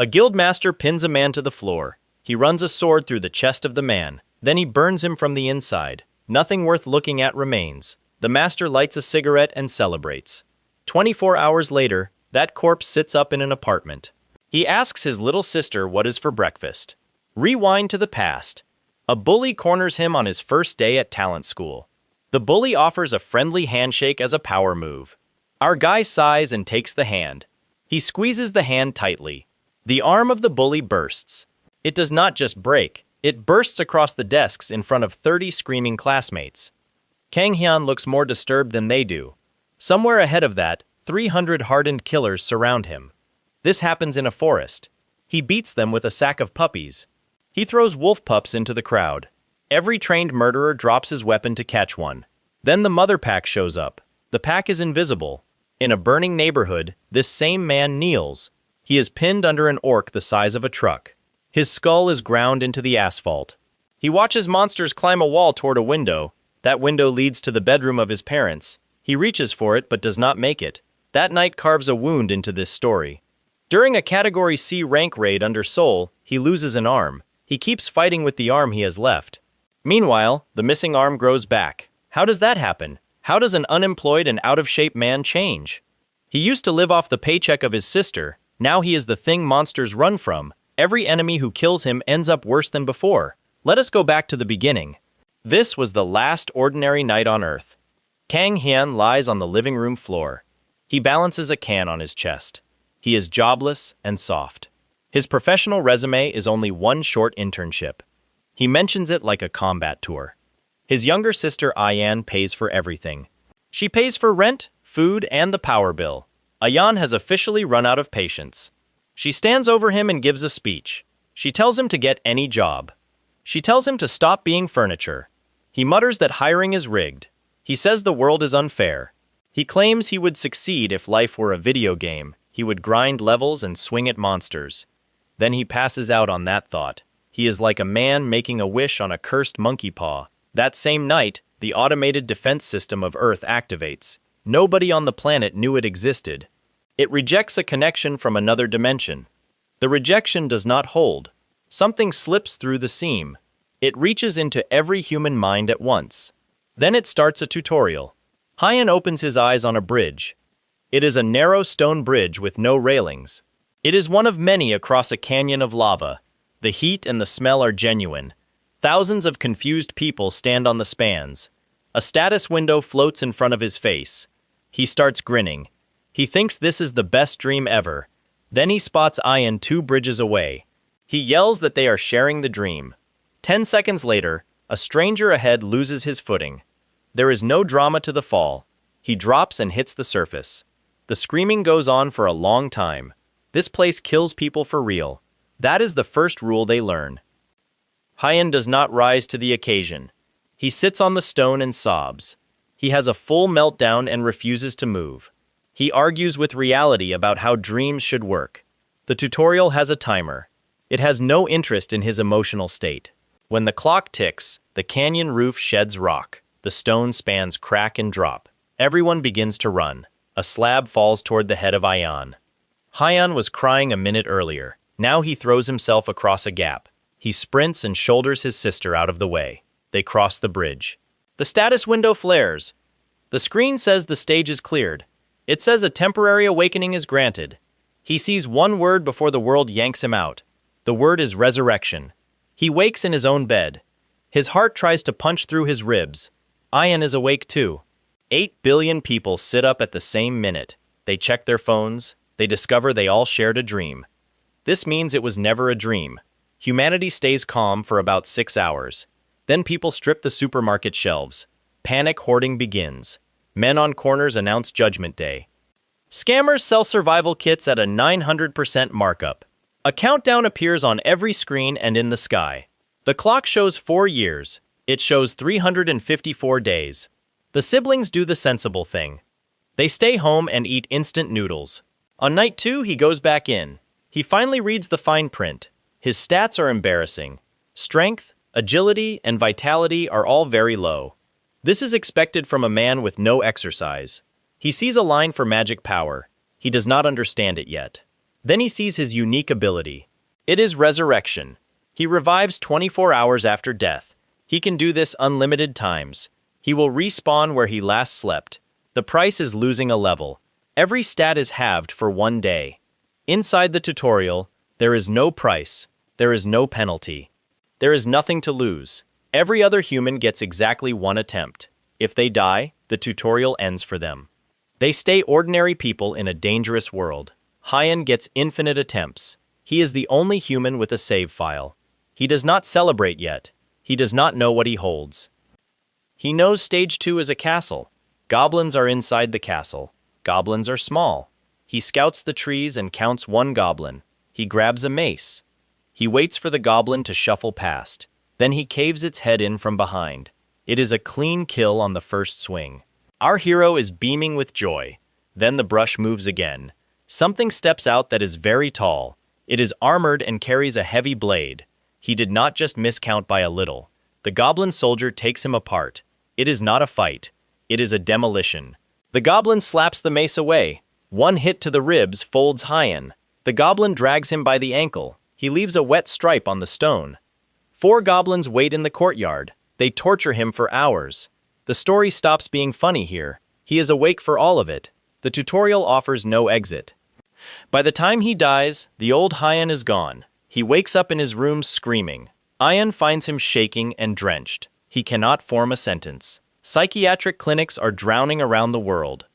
A guildmaster pins a man to the floor. He runs a sword through the chest of the man. Then he burns him from the inside. Nothing worth looking at remains. The master lights a cigarette and celebrates. 24 hours later, that corpse sits up in an apartment. He asks his little sister what is for breakfast. Rewind to the past. A bully corners him on his first day at talent school. The bully offers a friendly handshake as a power move. Our guy sighs and takes the hand. He squeezes the hand tightly. The arm of the bully bursts. It does not just break, it bursts across the desks in front of 30 screaming classmates. Kang Hyun looks more disturbed than they do. Somewhere ahead of that, 300 hardened killers surround him. This happens in a forest. He beats them with a sack of puppies. He throws wolf pups into the crowd. Every trained murderer drops his weapon to catch one. Then the mother pack shows up. The pack is invisible. In a burning neighborhood, this same man kneels. He is pinned under an orc the size of a truck. His skull is ground into the asphalt. He watches monsters climb a wall toward a window. That window leads to the bedroom of his parents. He reaches for it but does not make it. That night carves a wound into this story. During a Category C rank raid under Seoul, he loses an arm. He keeps fighting with the arm he has left. Meanwhile, the missing arm grows back. How does that happen? How does an unemployed and out-of-shape man change? He used to live off the paycheck of his sister. Now he is the thing monsters run from. Every enemy who kills him ends up worse than before. Let us go back to the beginning. This was the last ordinary night on Earth. Kang Hyun lies on the living room floor. He balances a can on his chest. He is jobless and soft. His professional resume is only one short internship. He mentions it like a combat tour. His younger sister Ayan pays for everything. She pays for rent, food, and the power bill. Ayan has officially run out of patience. She stands over him and gives a speech. She tells him to get any job. She tells him to stop being furniture. He mutters that hiring is rigged. He says the world is unfair. He claims he would succeed if life were a video game. He would grind levels and swing at monsters. Then he passes out on that thought. He is like a man making a wish on a cursed monkey paw. That same night, the automated defense system of Earth activates. Nobody on the planet knew it existed. It rejects a connection from another dimension. The rejection does not hold. Something slips through the seam. It reaches into every human mind at once. Then it starts a tutorial. Hyun opens his eyes on a bridge. It is a narrow stone bridge with no railings. It is one of many across a canyon of lava. The heat and the smell are genuine. Thousands of confused people stand on the spans. A status window floats in front of his face. He starts grinning. He thinks this is the best dream ever. Then he spots Ayan 2 bridges away. He yells that they are sharing the dream. 10 seconds later, a stranger ahead loses his footing. There is no drama to the fall. He drops and hits the surface. The screaming goes on for a long time. This place kills people for real. That is the first rule they learn. Hyun does not rise to the occasion. He sits on the stone and sobs. He has a full meltdown and refuses to move. He argues with reality about how dreams should work. The tutorial has a timer. It has no interest in his emotional state. When the clock ticks, the canyon roof sheds rock. The stone spans crack and drop. Everyone begins to run. A slab falls toward the head of Ayan. Hyun was crying a minute earlier. Now he throws himself across a gap. He sprints and shoulders his sister out of the way. They cross the bridge. The status window flares. The screen says the stage is cleared. It says a temporary awakening is granted. He sees one word before the world yanks him out. The word is resurrection. He wakes in his own bed. His heart tries to punch through his ribs. Ayan is awake too. 8 billion people sit up at the same minute. They check their phones. They discover they all shared a dream. This means it was never a dream. Humanity stays calm for about 6 hours. Then people strip the supermarket shelves. Panic hoarding begins. Men on corners announce Judgment Day. Scammers sell survival kits at a 900% markup. A countdown appears on every screen and in the sky. The clock shows 4 years. It shows 354 days. The siblings do the sensible thing. They stay home and eat instant noodles. On night 2, he goes back in. He finally reads the fine print. His stats are embarrassing. Strength, agility, and vitality are all very low. This is expected from a man with no exercise. He sees a line for magic power. He does not understand it yet. Then he sees his unique ability. It is Resurrection. He revives 24 hours after death. He can do this unlimited times. He will respawn where he last slept. The price is losing a level. Every stat is halved for 1 day. Inside the tutorial, there is no price. There is no penalty. There is nothing to lose. Every other human gets exactly 1 attempt. If they die, the tutorial ends for them. They stay ordinary people in a dangerous world. Hyan gets infinite attempts. He is the only human with a save file. He does not celebrate yet. He does not know what he holds. He knows stage 2 is a castle. Goblins are inside the castle. Goblins are small. He scouts the trees and counts 1 goblin. He grabs a mace. He waits for the goblin to shuffle past. Then he caves its head in from behind. It is a clean kill on the first swing. Our hero is beaming with joy. Then the brush moves again. Something steps out that is very tall. It is armored and carries a heavy blade. He did not just miscount by a little. The goblin soldier takes him apart. It is not a fight. It is a demolition. The goblin slaps the mace away. 1 hit to the ribs folds Hyan. The goblin drags him by the ankle. He leaves a wet stripe on the stone. 4 goblins wait in the courtyard. They torture him for hours. The story stops being funny here. He is awake for all of it. The tutorial offers no exit. By the time he dies, the old Hyan is gone. He wakes up in his room screaming. Hyan finds him shaking and drenched. He cannot form a sentence. Psychiatric clinics are drowning around the world.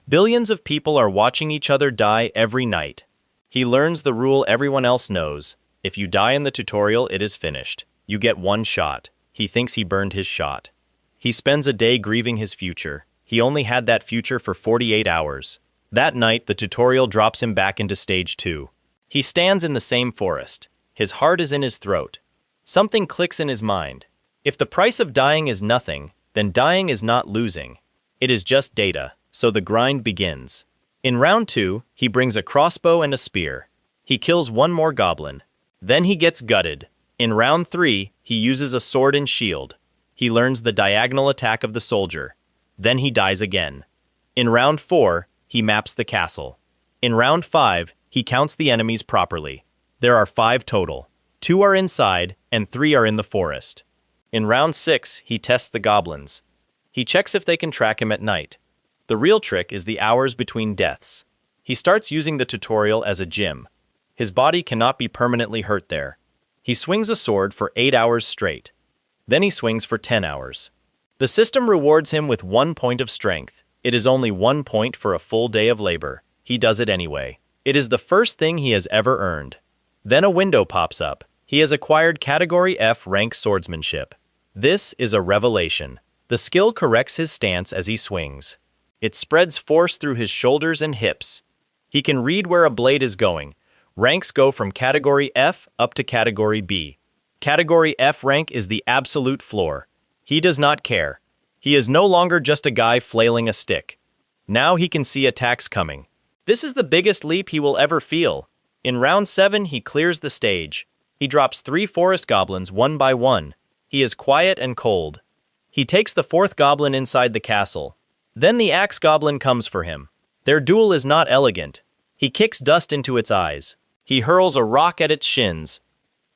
Billions of people are watching each other die every night. He learns the rule everyone else knows. If you die in the tutorial, it is finished. You get 1 shot. He thinks he burned his shot. He spends a day grieving his future. He only had that future for 48 hours. That night, the tutorial drops him back into stage 2. He stands in the same forest. His heart is in his throat. Something clicks in his mind. If the price of dying is nothing, then dying is not losing. It is just data, so the grind begins. In round 2, he brings a crossbow and a spear. He kills 1 more goblin. Then he gets gutted. In round 3, he uses a sword and shield. He learns the diagonal attack of the soldier. Then he dies again. In round 4, he maps the castle. In round 5, he counts the enemies properly. There are 5 total. 2 are inside, and 3 are in the forest. In round 6, he tests the goblins. He checks if they can track him at night. The real trick is the hours between deaths. He starts using the tutorial as a gym. His body cannot be permanently hurt there. He swings a sword for 8 hours straight. Then he swings for 10 hours. The system rewards him with 1 point of strength. It is only 1 point for a full day of labor. He does it anyway. It is the first thing he has ever earned. Then a window pops up. He has acquired Category F rank swordsmanship. This is a revelation. The skill corrects his stance as he swings. It spreads force through his shoulders and hips. He can read where a blade is going. Ranks go from Category F up to Category B. Category F rank is the absolute floor. He does not care. He is no longer just a guy flailing a stick. Now he can see attacks coming. This is the biggest leap he will ever feel. In round 7, he clears the stage. He drops 3 forest goblins 1 by 1. He is quiet and cold. He takes the 4th goblin inside the castle. Then the axe goblin comes for him. Their duel is not elegant. He kicks dust into its eyes. He hurls a rock at its shins.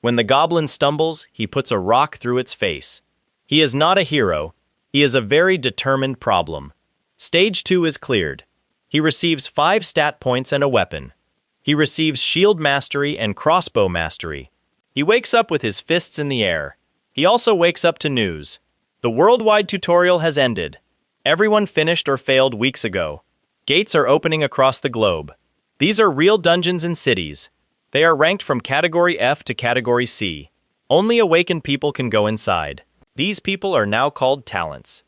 When the goblin stumbles, he puts a rock through its face. He is not a hero. He is a very determined problem. Stage 2 is cleared. He receives 5 stat points and a weapon. He receives shield mastery and crossbow mastery. He wakes up with his fists in the air. He also wakes up to news. The worldwide tutorial has ended. Everyone finished or failed weeks ago. Gates are opening across the globe. These are real dungeons and cities. They are ranked from Category F to Category C. Only awakened people can go inside. These people are now called talents.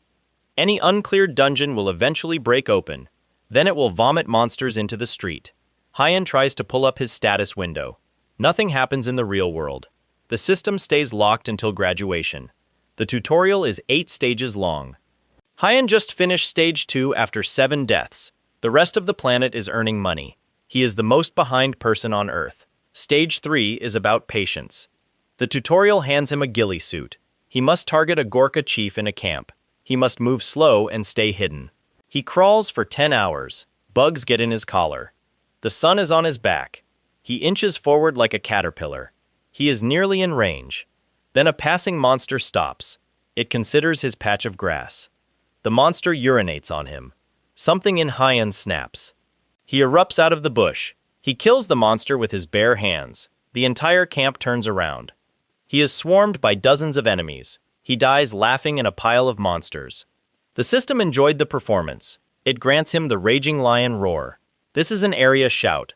Any uncleared dungeon will eventually break open. Then it will vomit monsters into the street. Hyan tries to pull up his status window. Nothing happens in the real world. The system stays locked until graduation. The tutorial is 8 stages long. Hyan just finished Stage 2 after 7 deaths. The rest of the planet is earning money. He is the most behind person on Earth. Stage 3 is about patience. The tutorial hands him a ghillie suit. He must target a Gorka chief in a camp. He must move slow and stay hidden. He crawls for 10 hours. Bugs get in his collar. The sun is on his back. He inches forward like a caterpillar. He is nearly in range. Then a passing monster stops. It considers his patch of grass. The monster urinates on him. Something in Hyan snaps. He erupts out of the bush. He kills the monster with his bare hands. The entire camp turns around. He is swarmed by dozens of enemies. He dies laughing in a pile of monsters. The system enjoyed the performance. It grants him the Raging Lion Roar. This is an area shout.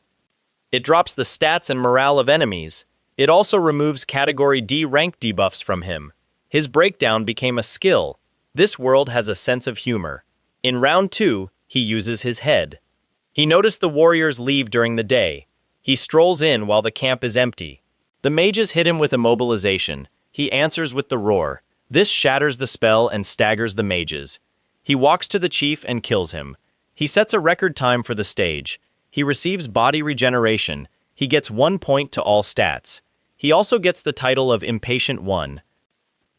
It drops the stats and morale of enemies. It also removes Category D rank debuffs from him. His breakdown became a skill. This world has a sense of humor. In round 2, he uses his head. He noticed the warriors leave during the day. He strolls in while the camp is empty. The mages hit him with immobilization. He answers with the roar. This shatters the spell and staggers the mages. He walks to the chief and kills him. He sets a record time for the stage. He receives body regeneration. He gets 1 point to all stats. He also gets the title of Impatient One.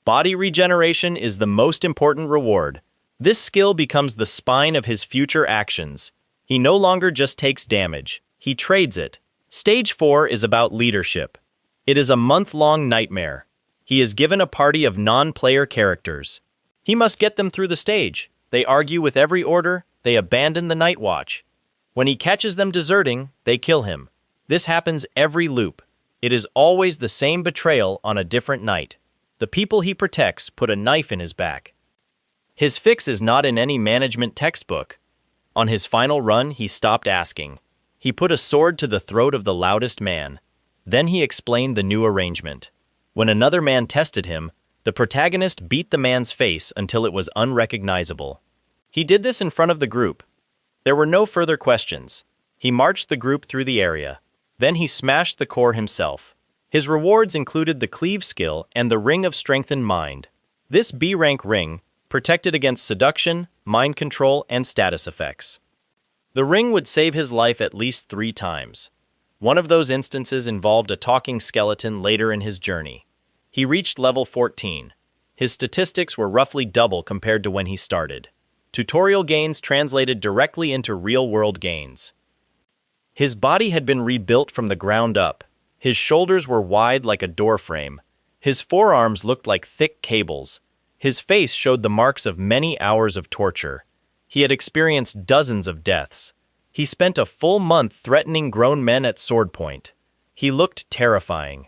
Body regeneration is the most important reward. This skill becomes the spine of his future actions. He no longer just takes damage. He trades it. Stage 4 is about leadership. It is a month-long nightmare. He is given a party of non-player characters. He must get them through the stage. They argue with every order. They abandon the night watch. When he catches them deserting, they kill him. This happens every loop. It is always the same betrayal on a different night. The people he protects put a knife in his back. His fix is not in any management textbook. On his final run, he stopped asking. He put a sword to the throat of the loudest man. Then he explained the new arrangement. When another man tested him, the protagonist beat the man's face until it was unrecognizable. He did this in front of the group. There were no further questions. He marched the group through the area. Then he smashed the core himself. His rewards included the Cleave skill and the Ring of Strengthened Mind. This B-rank ring protected against seduction, mind control, and status effects. The ring would save his life at least 3 times. One of those instances involved a talking skeleton later in his journey. He reached level 14. His statistics were roughly double compared to when he started. Tutorial gains translated directly into real-world gains. His body had been rebuilt from the ground up. His shoulders were wide like a doorframe. His forearms looked like thick cables. His face showed the marks of many hours of torture. He had experienced dozens of deaths. He spent a full month threatening grown men at sword point. He looked terrifying.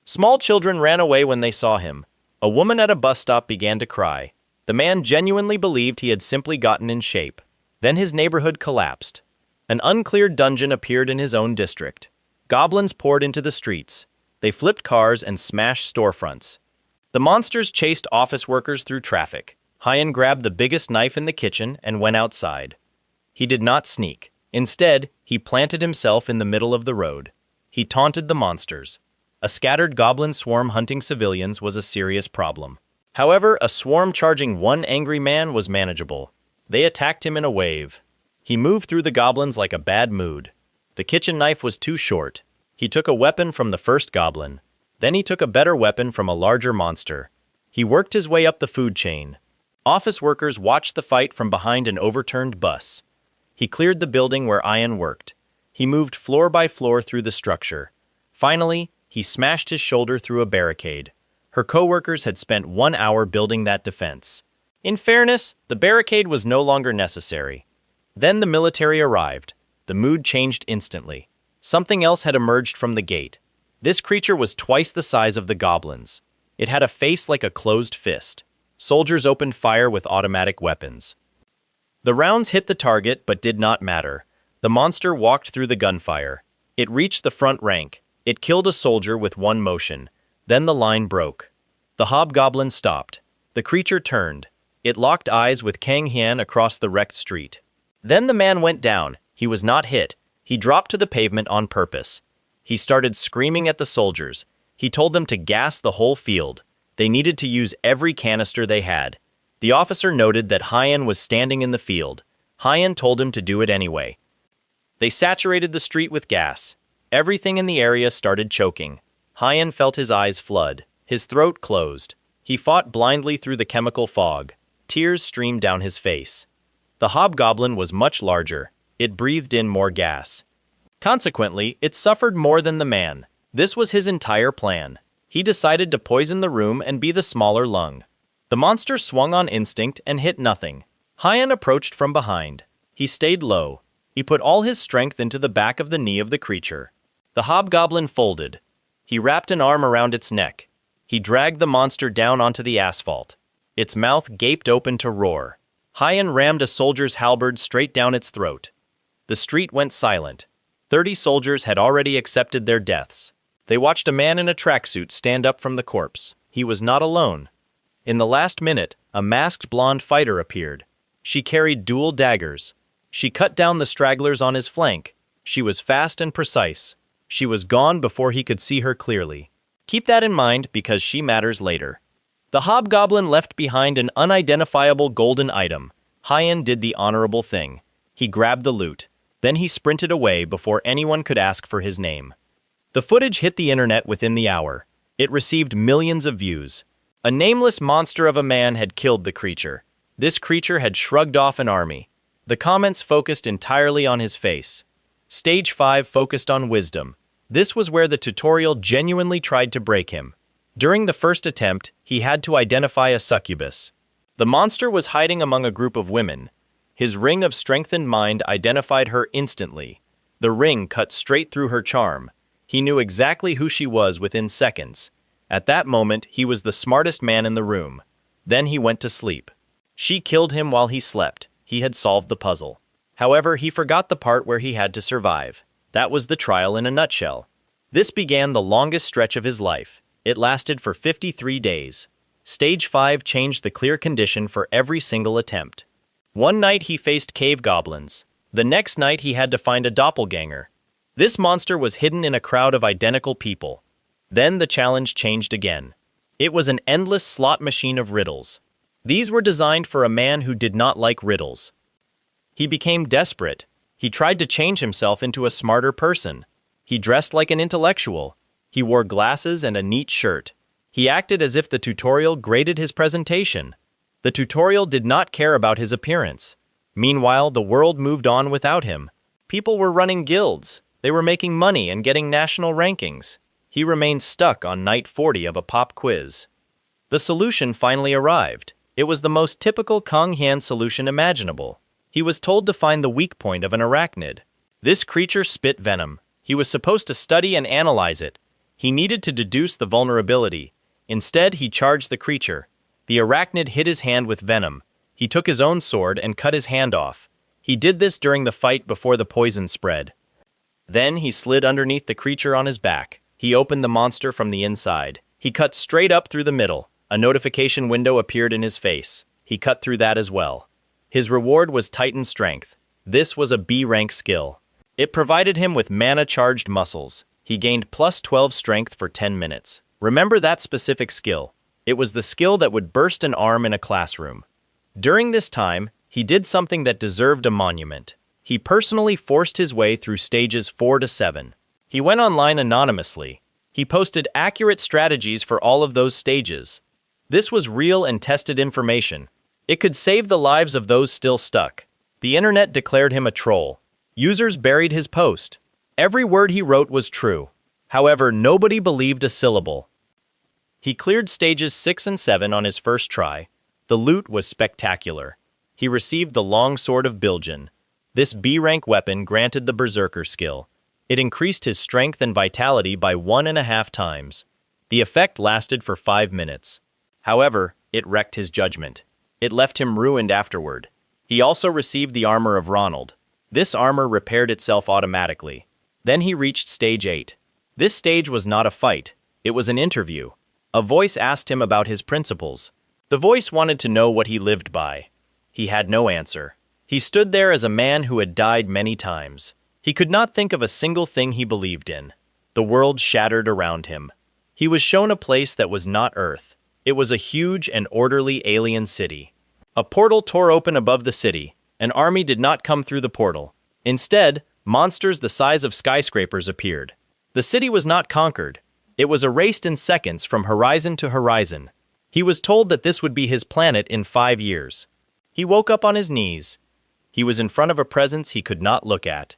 Small children ran away when they saw him. A woman at a bus stop began to cry. The man genuinely believed he had simply gotten in shape. Then his neighborhood collapsed. An uncleared dungeon appeared in his own district. Goblins poured into the streets. They flipped cars and smashed storefronts. The monsters chased office workers through traffic. Hyan grabbed the biggest knife in the kitchen and went outside. He did not sneak. Instead, he planted himself in the middle of the road. He taunted the monsters. A scattered goblin swarm hunting civilians was a serious problem. However, a swarm charging one angry man was manageable. They attacked him in a wave. He moved through the goblins like a bad mood. The kitchen knife was too short. He took a weapon from the first goblin. Then he took a better weapon from a larger monster. He worked his way up the food chain. Office workers watched the fight from behind an overturned bus. He cleared the building where Ian worked. He moved floor by floor through the structure. Finally, he smashed his shoulder through a barricade. Her co-workers had spent 1 hour building that defense. In fairness, the barricade was no longer necessary. Then the military arrived. The mood changed instantly. Something else had emerged from the gate. This creature was twice the size of the goblins. It had a face like a closed fist. Soldiers opened fire with automatic weapons. The rounds hit the target but did not matter. The monster walked through the gunfire. It reached the front rank. It killed a soldier with one motion. Then the line broke. The hobgoblin stopped. The creature turned. It locked eyes with Kang Hian across the wrecked street. Then the man went down. He was not hit. He dropped to the pavement on purpose. He started screaming at the soldiers. He told them to gas the whole field. They needed to use every canister they had. The officer noted that Hyan was standing in the field. Hyan told him to do it anyway. They saturated the street with gas. Everything in the area started choking. Hyan felt his eyes flood. His throat closed. He fought blindly through the chemical fog. Tears streamed down his face. The hobgoblin was much larger. It breathed in more gas. Consequently, it suffered more than the man. This was his entire plan. He decided to poison the room and be the smaller lung. The monster swung on instinct and hit nothing. Hyan approached from behind. He stayed low. He put all his strength into the back of the knee of the creature. The hobgoblin folded. He wrapped an arm around its neck. He dragged the monster down onto the asphalt. Its mouth gaped open to roar. Hyan rammed a soldier's halberd straight down its throat. The street went silent. 30 soldiers had already accepted their deaths. They watched a man in a tracksuit stand up from the corpse. He was not alone. In the last minute, a masked blonde fighter appeared. She carried dual daggers. She cut down the stragglers on his flank. She was fast and precise. She was gone before he could see her clearly. Keep that in mind because she matters later. The hobgoblin left behind an unidentifiable golden item. Hyan did the honorable thing. He grabbed the loot. Then he sprinted away before anyone could ask for his name. The footage hit the internet within the hour. It received millions of views. A nameless monster of a man had killed the creature. This creature had shrugged off an army. The comments focused entirely on his face. Stage 5 focused on wisdom. This was where the tutorial genuinely tried to break him. During the first attempt, he had to identify a succubus. The monster was hiding among a group of women. His ring of strengthened mind identified her instantly. The ring cut straight through her charm. He knew exactly who she was within seconds. At that moment, he was the smartest man in the room. Then he went to sleep. She killed him while he slept. He had solved the puzzle. However, he forgot the part where he had to survive. That was the trial in a nutshell. This began the longest stretch of his life. It lasted for 53 days. Stage 5 changed the clear condition for every single attempt. One night he faced cave goblins. The next night he had to find a doppelganger. This monster was hidden in a crowd of identical people. Then the challenge changed again. It was an endless slot machine of riddles. These were designed for a man who did not like riddles. He became desperate. He tried to change himself into a smarter person. He dressed like an intellectual. He wore glasses and a neat shirt. He acted as if the tutorial graded his presentation. The tutorial did not care about his appearance. Meanwhile, the world moved on without him. People were running guilds. They were making money and getting national rankings. He remained stuck on night 40 of a pop quiz. The solution finally arrived. It was the most typical Kong Hyan solution imaginable. He was told to find the weak point of an arachnid. This creature spit venom. He was supposed to study and analyze it. He needed to deduce the vulnerability. Instead, he charged the creature. The arachnid hit his hand with venom. He took his own sword and cut his hand off. He did this during the fight before the poison spread. Then he slid underneath the creature on his back. He opened the monster from the inside. He cut straight up through the middle. A notification window appeared in his face. He cut through that as well. His reward was Titan Strength. This was a B-rank skill. It provided him with mana-charged muscles. He gained plus 12 strength for 10 minutes. Remember that specific skill. It was the skill that would burst an arm in a classroom. During this time, he did something that deserved a monument. He personally forced his way through stages 4 to 7. He went online anonymously. He posted accurate strategies for all of those stages. This was real and tested information. It could save the lives of those still stuck. The internet declared him a troll. Users buried his post. Every word he wrote was true. However, nobody believed a syllable. He cleared stages 6 and 7 on his first try. The loot was spectacular. He received the long sword of Biljan. This B-rank weapon granted the Berserker skill. It increased his strength and vitality by 1.5 times. The effect lasted for 5 minutes. However, it wrecked his judgment. It left him ruined afterward. He also received the armor of Ronald. This armor repaired itself automatically. Then he reached stage 8. This stage was not a fight. It was an interview. A voice asked him about his principles. The voice wanted to know what he lived by. He had no answer. He stood there as a man who had died many times. He could not think of a single thing he believed in. The world shattered around him. He was shown a place that was not Earth. It was a huge and orderly alien city. A portal tore open above the city. An army did not come through the portal. Instead, monsters the size of skyscrapers appeared. The city was not conquered. It was erased in seconds from horizon to horizon. He was told that this would be his planet in 5 years. He woke up on his knees. He was in front of a presence he could not look at.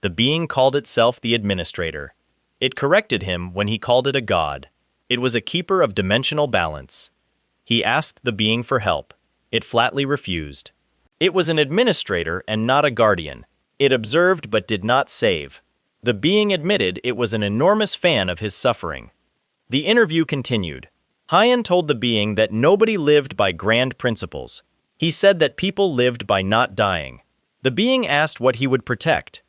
The being called itself the administrator. It corrected him when he called it a god. It was a keeper of dimensional balance. He asked the being for help. It flatly refused. It was an administrator and not a guardian. It observed but did not save. The being admitted it was an enormous fan of his suffering. The interview continued. Hyan told the being that nobody lived by grand principles. He said that people lived by not dying. The being asked what he would protect.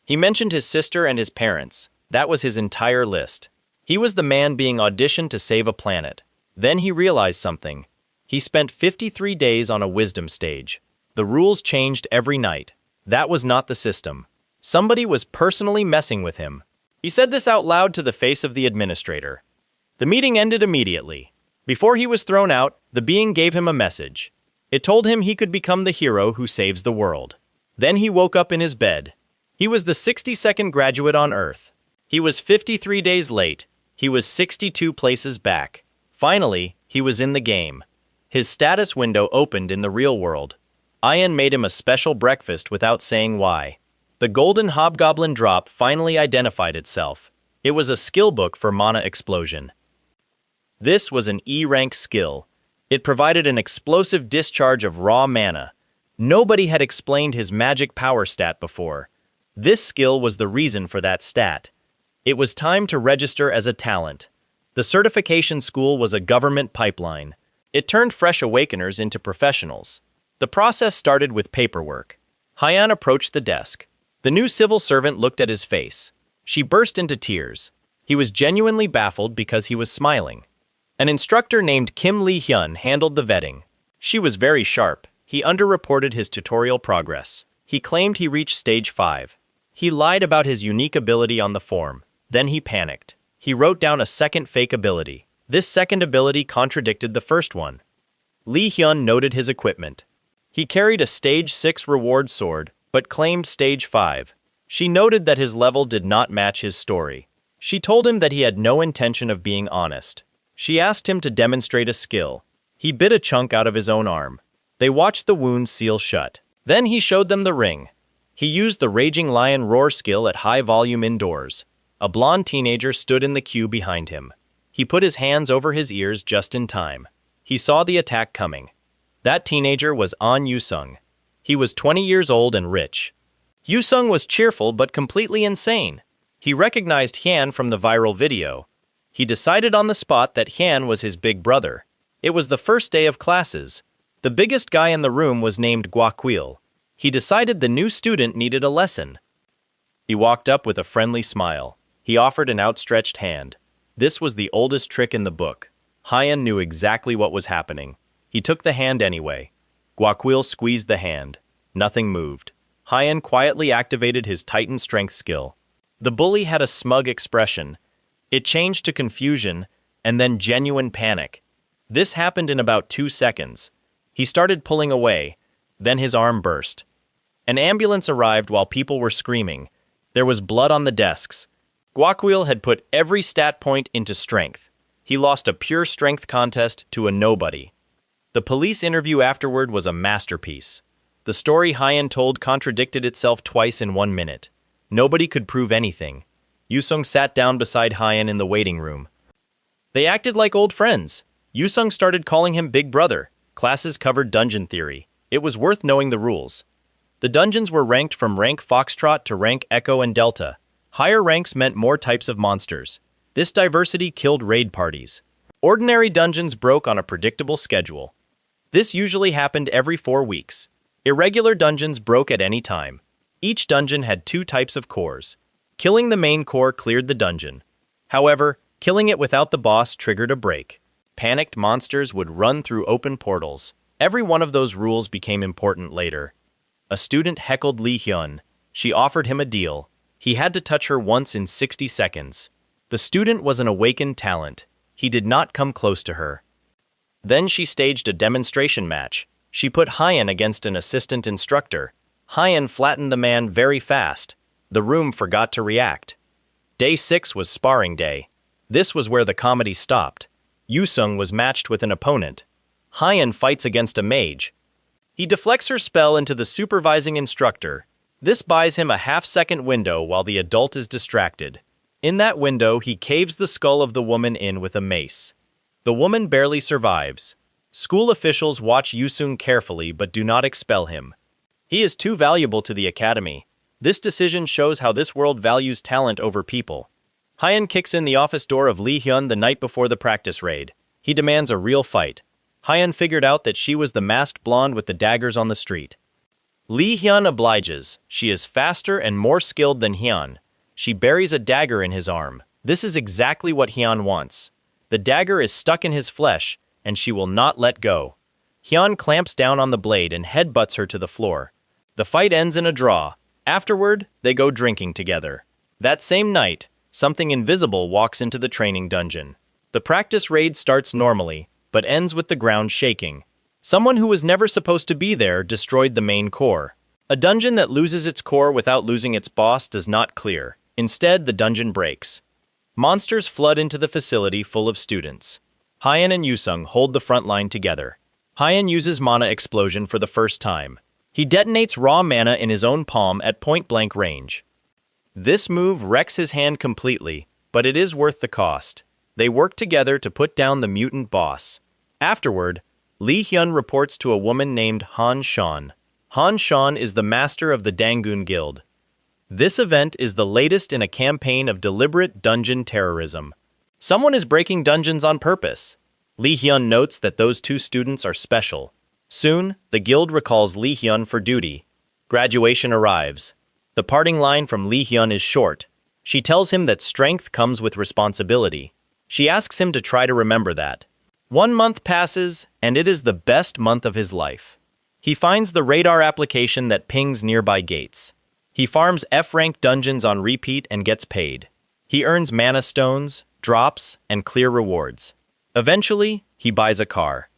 He mentioned his sister and his parents. That was his entire list. He was the man being auditioned to save a planet. Then he realized something. He spent 53 days on a wisdom stage. The rules changed every night. That was not the system. Somebody was personally messing with him. He said this out loud to the face of the administrator. The meeting ended immediately. Before he was thrown out, the being gave him a message. It told him he could become the hero who saves the world. Then he woke up in his bed. He was the 62nd graduate on Earth. He was 53 days late. He was 62 places back. Finally, he was in the game. His status window opened in the real world. Ian made him a special breakfast without saying why. The golden hobgoblin drop finally identified itself. It was a skill book for mana explosion. This was an E-rank skill. It provided an explosive discharge of raw mana. Nobody had explained his magic power stat before. This skill was the reason for that stat. It was time to register as a talent. The certification school was a government pipeline. It turned fresh awakeners into professionals. The process started with paperwork. Hyan approached the desk. The new civil servant looked at his face. She burst into tears. He was genuinely baffled because he was smiling. An instructor named Kim Lee-hyun handled the vetting. She was very sharp. He underreported his tutorial progress. He claimed he reached stage 5. He lied about his unique ability on the form. Then he panicked. He wrote down a second fake ability. This second ability contradicted the first one. Lee-hyun noted his equipment. He carried a stage 6 reward sword, but claimed stage 5. She noted that his level did not match his story. She told him that he had no intention of being honest. She asked him to demonstrate a skill. He bit a chunk out of his own arm. They watched the wound seal shut. Then he showed them the ring. He used the Raging Lion Roar skill at high volume indoors. A blonde teenager stood in the queue behind him. He put his hands over his ears just in time. He saw the attack coming. That teenager was An Yusung. He was 20 years old and rich. Yusung was cheerful but completely insane. He recognized Hyan from the viral video. He decided on the spot that Hyan was his big brother. It was the first day of classes. The biggest guy in the room was named Guaquil. He decided the new student needed a lesson. He walked up with a friendly smile. He offered an outstretched hand. This was the oldest trick in the book. Hyan knew exactly what was happening. He took the hand anyway. Guaquil squeezed the hand. Nothing moved. Hyan quietly activated his Titan strength skill. The bully had a smug expression. It changed to confusion, and then genuine panic. This happened in about 2 seconds. He started pulling away. Then his arm burst. An ambulance arrived while people were screaming. There was blood on the desks. Guaquil had put every stat point into strength. He lost a pure strength contest to a nobody. The police interview afterward was a masterpiece. The story Hyan told contradicted itself twice in 1 minute. Nobody could prove anything. Yusung sat down beside Hyan in the waiting room. They acted like old friends. Yusung started calling him Big Brother. Classes covered dungeon theory. It was worth knowing the rules. The dungeons were ranked from rank Foxtrot to rank Echo and Delta. Higher ranks meant more types of monsters. This diversity killed raid parties. Ordinary dungeons broke on a predictable schedule. This usually happened every 4 weeks. Irregular dungeons broke at any time. Each dungeon had 2 types of cores. Killing the main core cleared the dungeon. However, killing it without the boss triggered a break. Panicked monsters would run through open portals. Every one of those rules became important later. A student heckled Lee-hyun. She offered him a deal. He had to touch her once in 60 seconds. The student was an awakened talent. He did not come close to her. Then she staged a demonstration match. She put Hyan against an assistant instructor. Hyan flattened the man very fast. The room forgot to react. Day 6 was sparring day. This was where the comedy stopped. Yusung was matched with an opponent. Hyan fights against a mage. He deflects her spell into the supervising instructor. This buys him a half-second window while the adult is distracted. In that window, he caves the skull of the woman in with a mace. The woman barely survives. School officials watch Yusung carefully but do not expel him. He is too valuable to the academy. This decision shows how this world values talent over people. Hyun kicks in the office door of Lee Hyun the night before the practice raid. He demands a real fight. Hyun figured out that she was the masked blonde with the daggers on the street. Lee Hyun obliges. She is faster and more skilled than Hyun. She buries a dagger in his arm. This is exactly what Hyun wants. The dagger is stuck in his flesh, and she will not let go. Hyun clamps down on the blade and headbutts her to the floor. The fight ends in a draw. Afterward, they go drinking together. That same night, something invisible walks into the training dungeon. The practice raid starts normally, but ends with the ground shaking. Someone who was never supposed to be there destroyed the main core. A dungeon that loses its core without losing its boss does not clear. Instead, the dungeon breaks. Monsters flood into the facility full of students. Hyun and Yusung hold the front line together. Hyun uses mana explosion for the first time. He detonates raw mana in his own palm at point-blank range. This move wrecks his hand completely, but it is worth the cost. They work together to put down the mutant boss. Afterward, Lee Hyun reports to a woman named Han Shan. Han Shan is the master of the Dangun Guild. This event is the latest in a campaign of deliberate dungeon terrorism. Someone is breaking dungeons on purpose. Lee Hyun notes that those two students are special. Soon, the guild recalls Lee Hyun for duty. Graduation arrives. The parting line from Lee Hyun is short. She tells him that strength comes with responsibility. She asks him to try to remember that. 1 month passes, and it is the best month of his life. He finds the radar application that pings nearby gates. He farms F-rank dungeons on repeat and gets paid. He earns mana stones, drops, and clear rewards. Eventually, he buys a car.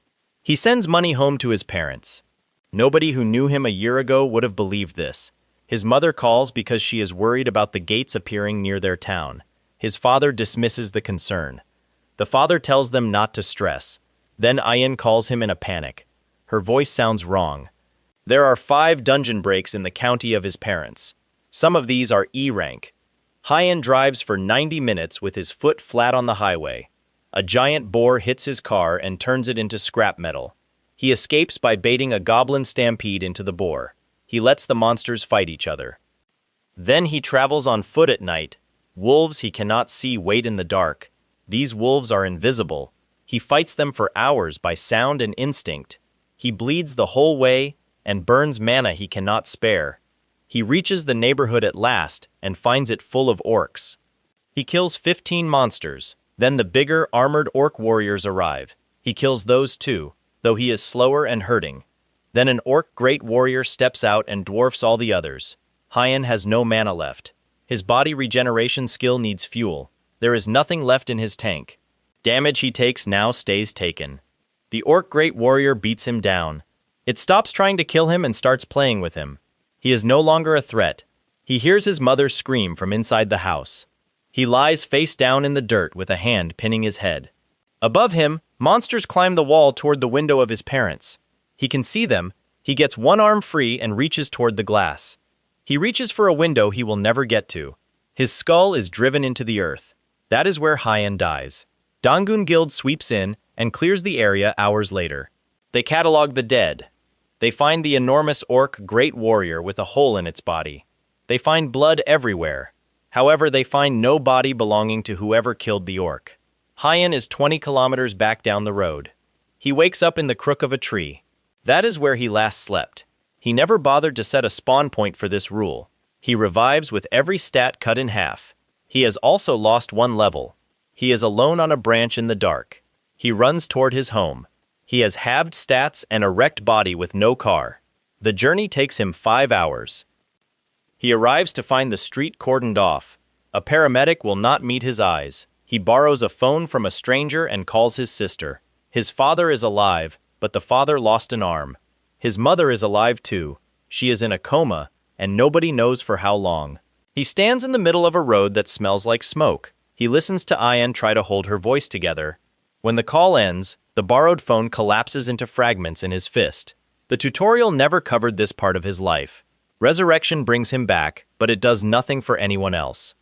He sends money home to his parents. Nobody who knew him a year ago would have believed this. His mother calls because she is worried about the gates appearing near their town. His father dismisses the concern. The father tells them not to stress. Then Ayan calls him in a panic. Her voice sounds wrong. There are 5 dungeon breaks in the county of his parents. Some of these are E rank. Hyun drives for 90 minutes with his foot flat on the highway. A giant boar hits his car and turns it into scrap metal. He escapes by baiting a goblin stampede into the boar. He lets the monsters fight each other. Then he travels on foot at night. Wolves he cannot see wait in the dark. These wolves are invisible. He fights them for hours by sound and instinct. He bleeds the whole way and burns mana he cannot spare. He reaches the neighborhood at last and finds it full of orcs. He kills 15 monsters. Then the bigger, armored orc warriors arrive. He kills those too, though he is slower and hurting. Then an orc great warrior steps out and dwarfs all the others. Hyun has no mana left. His body regeneration skill needs fuel. There is nothing left in his tank. Damage he takes now stays taken. The orc great warrior beats him down. It stops trying to kill him and starts playing with him. He is no longer a threat. He hears his mother scream from inside the house. He lies face down in the dirt with a hand pinning his head. Above him, monsters climb the wall toward the window of his parents. He can see them. He gets one arm free and reaches toward the glass. He reaches for a window he will never get to. His skull is driven into the earth. That is where Hyun dies. Dangun Guild sweeps in and clears the area hours later. They catalog the dead. They find the enormous orc great warrior with a hole in its body. They find blood everywhere. However, they find no body belonging to whoever killed the orc. Hyun is 20 kilometers back down the road. He wakes up in the crook of a tree. That is where he last slept. He never bothered to set a spawn point for this rule. He revives with every stat cut in half. He has also lost 1 level. He is alone on a branch in the dark. He runs toward his home. He has halved stats and a wrecked body with no car. The journey takes him 5 hours. He arrives to find the street cordoned off. A paramedic will not meet his eyes. He borrows a phone from a stranger and calls his sister. His father is alive, but the father lost an arm. His mother is alive too. She is in a coma, and nobody knows for how long. He stands in the middle of a road that smells like smoke. He listens to Ayan try to hold her voice together. When the call ends, the borrowed phone collapses into fragments in his fist. The tutorial never covered this part of his life. Resurrection brings him back, but it does nothing for anyone else.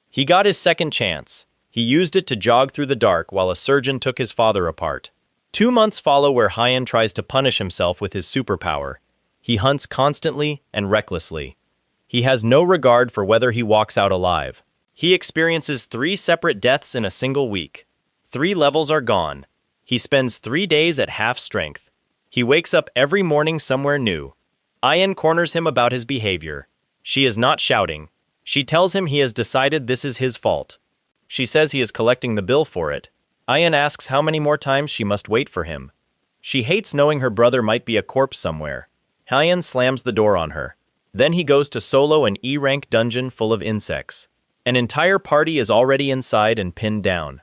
He got his second chance. He used it to jog through the dark while a surgeon took his father apart. 2 months follow where Hyan tries to punish himself with his superpower. He hunts constantly and recklessly. He has no regard for whether he walks out alive. He experiences 3 separate deaths in a single week. 3 levels are gone. He spends 3 days at half strength. He wakes up every morning somewhere new. Ayan corners him about his behavior. She is not shouting. She tells him he has decided this is his fault. She says he is collecting the bill for it. Ayan asks how many more times she must wait for him. She hates knowing her brother might be a corpse somewhere. Ayan slams the door on her. Then he goes to solo an E-rank dungeon full of insects. An entire party is already inside and pinned down.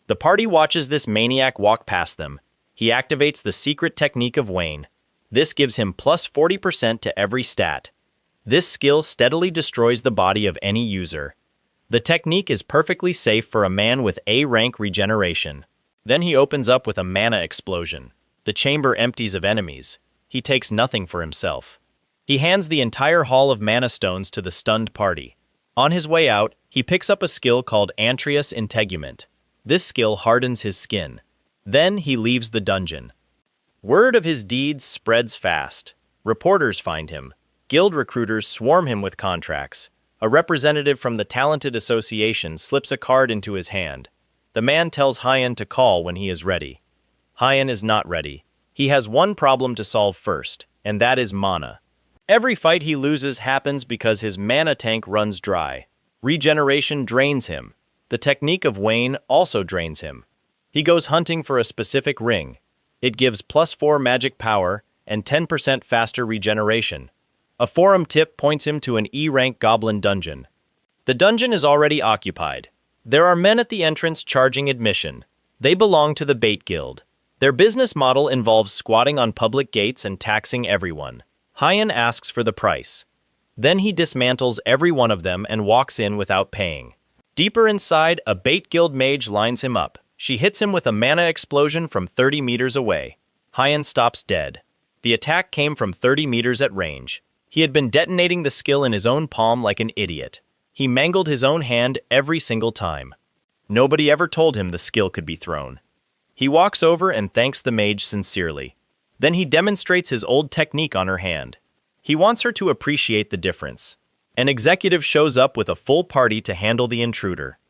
The party watches this maniac walk past them. He activates the secret technique of Wayne. This gives him plus 40% to every stat. This skill steadily destroys the body of any user. The technique is perfectly safe for a man with A-rank regeneration. Then he opens up with a mana explosion. The chamber empties of enemies. He takes nothing for himself. He hands the entire haul of mana stones to the stunned party. On his way out, he picks up a skill called Antrius Integument. This skill hardens his skin. Then he leaves the dungeon. Word of his deeds spreads fast. Reporters find him. Guild recruiters swarm him with contracts. A representative from the Talented Association slips a card into his hand. The man tells Hyan to call when he is ready. Hyan is not ready. He has one problem to solve first, and that is mana. Every fight he loses happens because his mana tank runs dry. Regeneration drains him. The technique of Wayne also drains him. He goes hunting for a specific ring. It gives plus 4 magic power and 10% faster regeneration. A forum tip points him to an E-rank goblin dungeon. The dungeon is already occupied. There are men at the entrance charging admission. They belong to the Bait Guild. Their business model involves squatting on public gates and taxing everyone. Hyan asks for the price. Then he dismantles every one of them and walks in without paying. Deeper inside, a Bait Guild mage lines him up. She hits him with a mana explosion from 30 meters away. Hyan stops dead. The attack came from 30 meters at range. He had been detonating the skill in his own palm like an idiot. He mangled his own hand every single time. Nobody ever told him the skill could be thrown. He walks over and thanks the mage sincerely. Then he demonstrates his old technique on her hand. He wants her to appreciate the difference. An executive shows up with a full party to handle the intruder.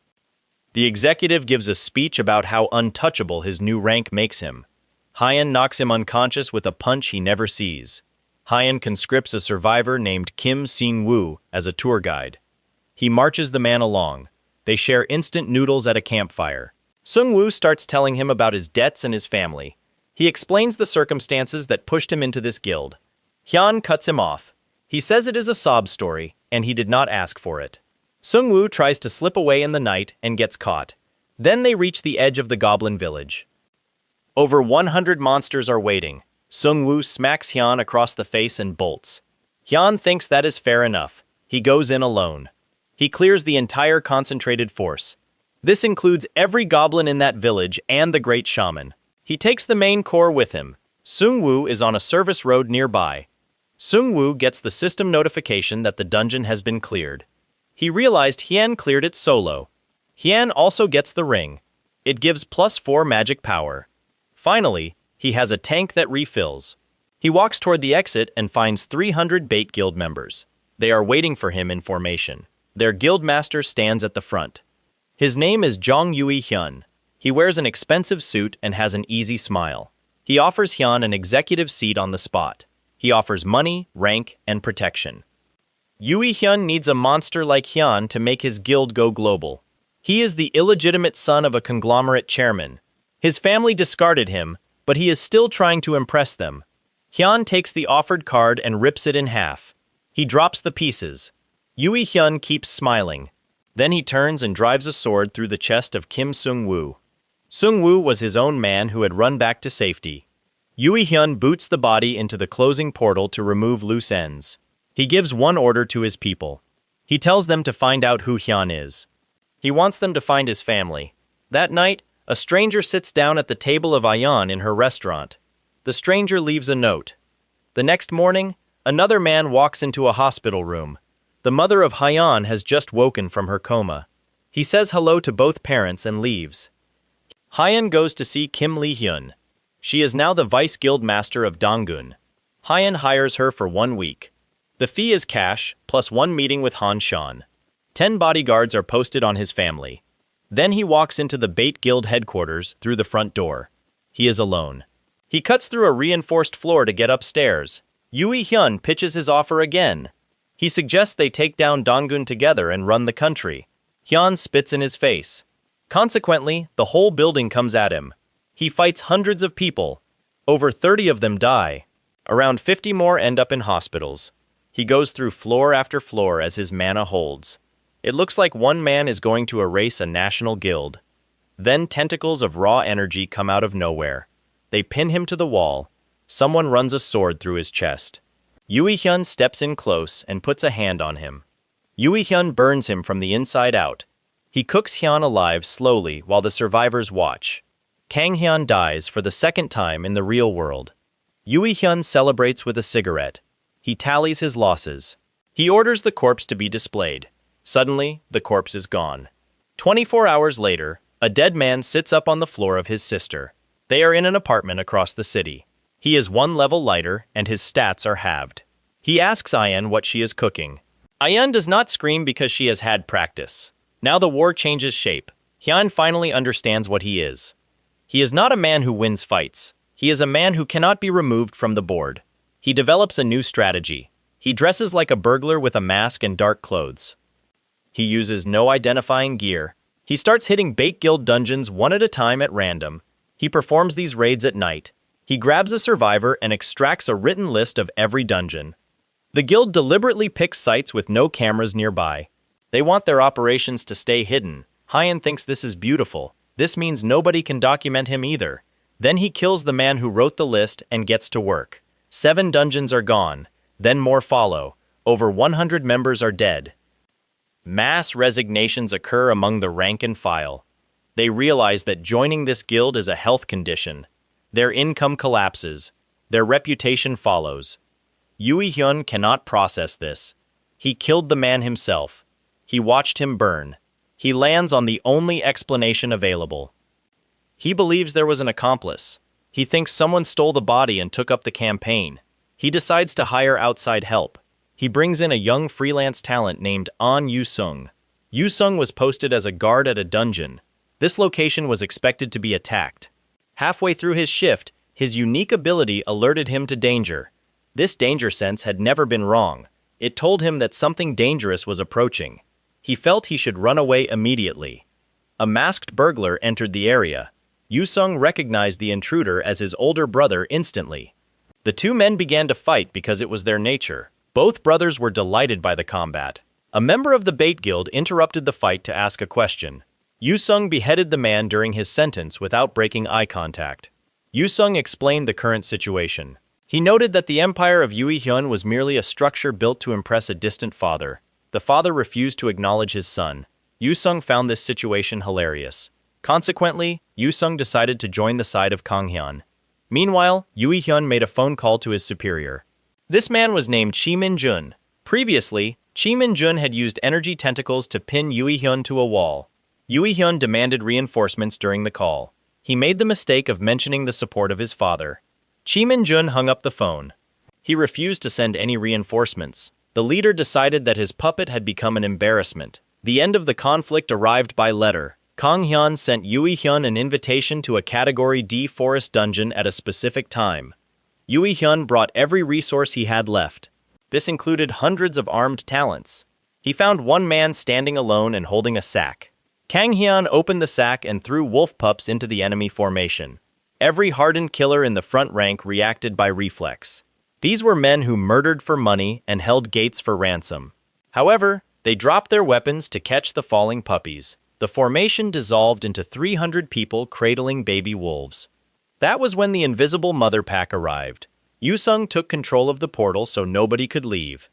The executive gives a speech about how untouchable his new rank makes him. Hyan knocks him unconscious with a punch he never sees. Hyan conscripts a survivor named Kim Sin-woo as a tour guide. He marches the man along. They share instant noodles at a campfire. Sung-woo starts telling him about his debts and his family. He explains the circumstances that pushed him into this guild. Hyun cuts him off. He says it is a sob story, and he did not ask for it. Sung-woo tries to slip away in the night and gets caught. Then they reach the edge of the goblin village. Over 100 monsters are waiting. Sung-woo smacks Hyun across the face and bolts. Hyun thinks that is fair enough. He goes in alone. He clears the entire concentrated force. This includes every goblin in that village and the great shaman. He takes the main core with him. Sung-woo is on a service road nearby. Sung-woo gets the system notification that the dungeon has been cleared. He realized Hyan cleared it solo. Hyan also gets the ring. It gives plus 4 magic power. Finally, he has a tank that refills. He walks toward the exit and finds 300 Bait Guild members. They are waiting for him in formation. Their guildmaster stands at the front. His name is Jong Yui Hyun. He wears an expensive suit and has an easy smile. He offers Hyun an executive seat on the spot. He offers money, rank, and protection. Yui Hyun needs a monster like Hyun to make his guild go global. He is the illegitimate son of a conglomerate chairman. His family discarded him, but he is still trying to impress them. Hyun takes the offered card and rips it in half. He drops the pieces. Yui Hyun keeps smiling. Then he turns and drives a sword through the chest of Kim Sung-woo. Sung-woo was his own man who had run back to safety. Yui Hyun boots the body into the closing portal to remove loose ends. He gives one order to his people. He tells them to find out who Hyun is. He wants them to find his family. That night, a stranger sits down at the table of Ayan in her restaurant. The stranger leaves a note. The next morning, Another man walks into a hospital room. The mother of Hyan has just woken from her coma. He says hello to both parents and leaves. Hyan goes to see Kim Lee-hyun. She is now the vice guild master of Donggun. Hyan hires her for 1 week. The fee is cash, plus 1 meeting with Han Shan. 10 bodyguards are posted on his family. Then he walks into the Bait Guild headquarters through the front door. He is alone. He cuts through a reinforced floor to get upstairs. Yui Hyun pitches his offer again. He suggests they take down Donggun together and run the country. Hyun spits in his face. Consequently, the whole building comes at him. He fights hundreds of people. Over 30 of them die. Around 50 more end up in hospitals. He goes through floor after floor as his mana holds. It looks like one man is going to erase a national guild. Then tentacles of raw energy come out of nowhere. They pin him to the wall. Someone runs a sword through his chest. Yui Hyun steps in close and puts a hand on him. Yui Hyun burns him from the inside out. He cooks Hyun alive slowly while the survivors watch. Kang Hyun dies for the 2nd time in the real world. Yui Hyun celebrates with a cigarette. He tallies his losses. He orders the corpse to be displayed. Suddenly, the corpse is gone. 24 hours later, a dead man sits up on the floor of his sister. They are in an apartment across the city. He is 1 level lighter, and his stats are halved. He asks Ayan what she is cooking. Ayan does not scream because she has had practice. Now the war changes shape. Hyun finally understands what he is. He is not a man who wins fights. He is a man who cannot be removed from the board. He develops a new strategy. He dresses like a burglar with a mask and dark clothes. He uses no identifying gear. He starts hitting Bait Guild dungeons one at a time at random. He performs these raids at night. He grabs a survivor and extracts a written list of every dungeon. The guild deliberately picks sites with no cameras nearby. They want their operations to stay hidden. Hyan thinks this is beautiful. This means nobody can document him either. Then he kills the man who wrote the list and gets to work. 7 dungeons are gone. Then more follow. Over 100 members are dead. Mass resignations occur among the rank and file. They realize that joining this guild is a health condition. Their income collapses. Their reputation follows. Yui Hyun cannot process this. He killed the man himself. He watched him burn. He lands on the only explanation available. He believes there was an accomplice. He thinks someone stole the body and took up the campaign. He decides to hire outside help. He brings in a young freelance talent named An Yu-sung. Yu-sung was posted as a guard at a dungeon. This location was expected to be attacked. Halfway through his shift, his unique ability alerted him to danger. This danger sense had never been wrong. It told him that something dangerous was approaching. He felt he should run away immediately. A masked burglar entered the area. Yu-sung recognized the intruder as his older brother instantly. The 2 men began to fight because it was their nature. Both brothers were delighted by the combat. A member of the Bait Guild interrupted the fight to ask a question. Yu-sung beheaded the man during his sentence without breaking eye contact. Yu-sung explained the current situation. He noted that the empire of Yui Hyun was merely a structure built to impress a distant father. The father refused to acknowledge his son. Yu-sung found this situation hilarious. Consequently, Yu-sung decided to join the side of Kang Hyun. Meanwhile, Yui Hyun made a phone call to his superior. This man was named Chi Min-jun. Previously, Chi Min-jun had used energy tentacles to pin Yui Hyun to a wall. Yui Hyun demanded reinforcements during the call. He made the mistake of mentioning the support of his father. Chi Min-jun hung up the phone. He refused to send any reinforcements. The leader decided that his puppet had become an embarrassment. The end of the conflict arrived by letter. Kang Hyun sent Yui Hyun an invitation to a Category D forest dungeon at a specific time. Yui Hyun brought every resource he had left. This included hundreds of armed talents. He found one man standing alone and holding a sack. Kang Hyun opened the sack and threw wolf pups into the enemy formation. Every hardened killer in the front rank reacted by reflex. These were men who murdered for money and held gates for ransom. However, they dropped their weapons to catch the falling puppies. The formation dissolved into 300 people cradling baby wolves. That was when the invisible mother pack arrived. Yu-sung took control of the portal so nobody could leave.